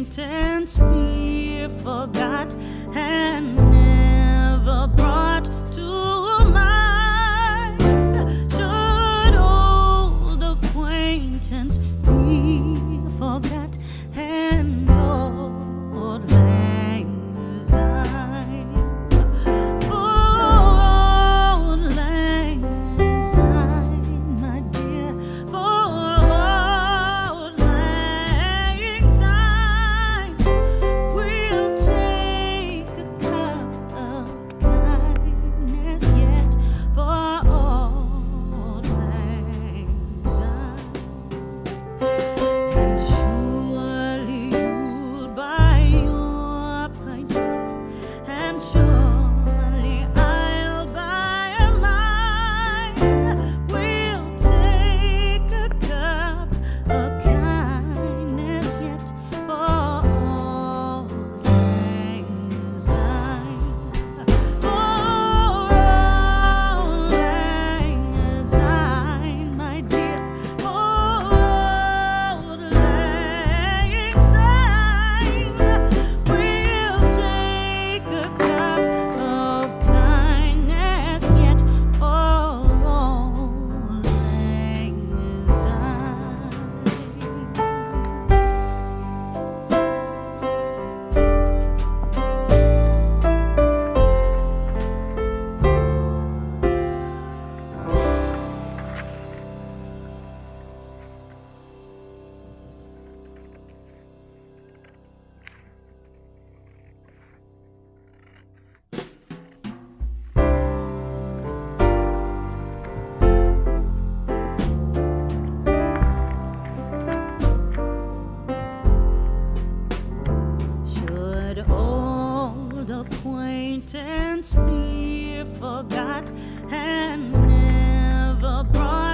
acquaintance be forgot and never brought to mind? Should old acquaintance be forgot and old lang syne? For old lang syne, my dear, for old lang syne, we'll take a cup of kindness yet for old lang syne. And surely you'll buy your pint cup, and surely I'll buy mine. We'll take a cup of kindness yet for old lang syne. For old lang syne, my dear, for old lang syne, we'll take a cup of kindness yet for old lang Should old acquaintance be forgot and never brought